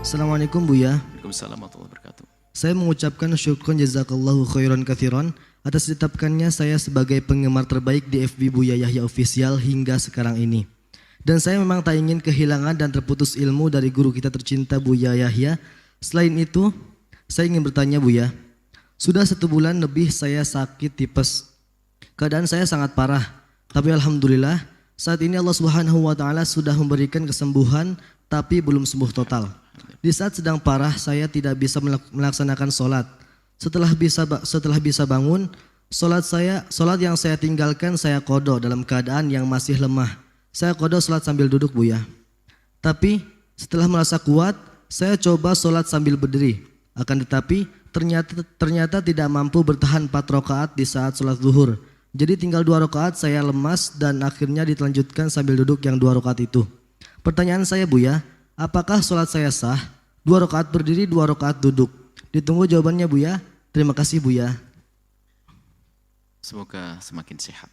Assalamualaikum Buya. Waalaikumsalam warahmatullahi wabarakatuh. Saya mengucapkan syukron jazakallahu khairan katsiran atas ditetapkannya saya sebagai penggemar terbaik di FB Buya Yahya Official hingga sekarang ini. Dan saya memang tak ingin kehilangan dan terputus ilmu dari guru kita tercinta Buya Yahya. Selain itu, saya ingin bertanya Buya, sudah 1 bulan lebih saya sakit tipes. Keadaan saya sangat parah, tapi alhamdulillah saat ini Allah Subhanahu wa taala sudah memberikan kesembuhan tapi belum sembuh total. Di saat sedang parah saya tidak bisa melaksanakan sholat. Setelah bisa bangun, sholat yang saya tinggalkan saya qadha dalam keadaan yang masih lemah. Saya qadha sholat sambil duduk Buya. Tapi setelah merasa kuat, saya coba sholat sambil berdiri. Akan tetapi ternyata tidak mampu bertahan 4 rakaat di saat sholat zuhur. Jadi tinggal 2 rakaat saya lemas dan akhirnya dilanjutkan sambil duduk yang 2 rakaat itu. Pertanyaan saya Buya, apakah sholat saya sah? 2 rakaat berdiri, 2 rakaat duduk. Ditunggu jawabannya Buya. Terima kasih Buya. Semoga semakin sehat.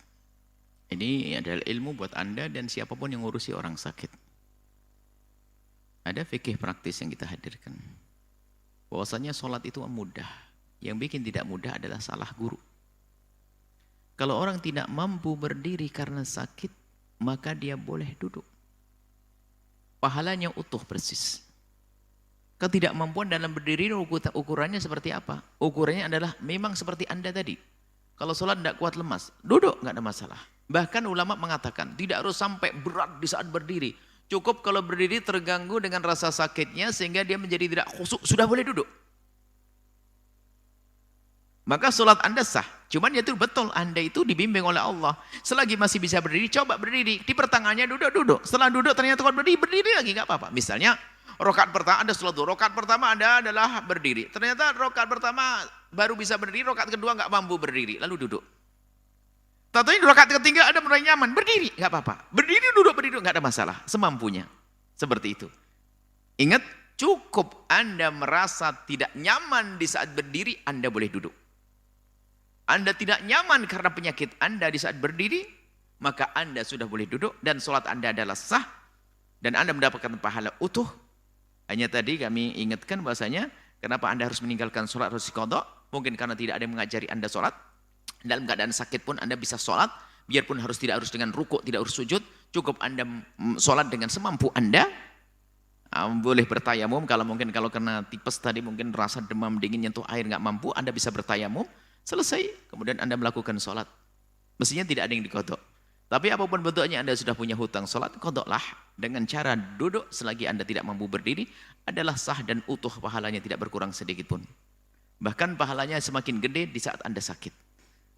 Ini adalah ilmu buat Anda dan siapapun yang ngurusi orang sakit. Ada fikih praktis yang kita hadirkan. Bahwasanya sholat itu mudah. Yang bikin tidak mudah adalah salah guru. Kalau orang tidak mampu berdiri karena sakit, maka dia boleh duduk. Pahalanya utuh persis. Ketidakmampuan dalam berdiri ukurannya seperti apa? Ukurannya adalah memang seperti Anda tadi. Kalau sholat tidak kuat lemas, duduk nggak ada masalah. Bahkan ulama mengatakan tidak harus sampai berat di saat berdiri. Cukup kalau berdiri terganggu dengan rasa sakitnya sehingga dia menjadi tidak khusyuk, sudah boleh duduk. Maka sholat Anda sah. Cuman itu betul, Anda itu dibimbing oleh Allah. Selagi masih bisa berdiri, coba berdiri. Di pertengahannya duduk. Setelah duduk ternyata kuat berdiri lagi, nggak apa-apa. Misalnya, rakaat pertama Anda sholat dulu. Rakaat pertama Anda adalah berdiri. Ternyata rakaat pertama baru bisa berdiri, rakaat kedua nggak mampu berdiri, lalu duduk. Tentunya rakaat ketiga Anda mulai nyaman, berdiri, nggak apa-apa. Berdiri, duduk, nggak ada masalah. Semampunya. Seperti itu. Ingat, cukup Anda merasa tidak nyaman di saat berdiri, Anda boleh duduk. Anda tidak nyaman karena penyakit Anda di saat berdiri, maka Anda sudah boleh duduk dan sholat Anda adalah sah dan Anda mendapatkan pahala utuh. Hanya tadi kami ingatkan bahasanya, kenapa Anda harus meninggalkan sholat harus qadha? Mungkin karena tidak ada yang mengajari Anda sholat. Dalam keadaan sakit pun Anda bisa sholat, biarpun tidak harus dengan rukuk, tidak harus sujud, cukup Anda sholat dengan semampu Anda. Boleh bertayamum, kalau kena tipes tadi mungkin rasa demam dingin nyentuh air nggak mampu, Anda bisa bertayamum. Selesai, kemudian Anda melakukan sholat. Mestinya tidak ada yang dikodok. Tapi apapun bentuknya Anda sudah punya hutang sholat, kodoklah dengan cara duduk selagi Anda tidak mampu berdiri, adalah sah dan utuh pahalanya tidak berkurang sedikit pun. Bahkan pahalanya semakin gede di saat Anda sakit.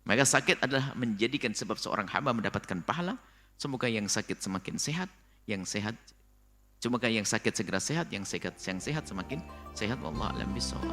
Maka sakit adalah menjadikan sebab seorang hamba mendapatkan pahala. Semoga yang sakit semakin sehat, semoga yang sakit segera sehat, yang sehat semakin sehat. Wallahu a'lam bishawab.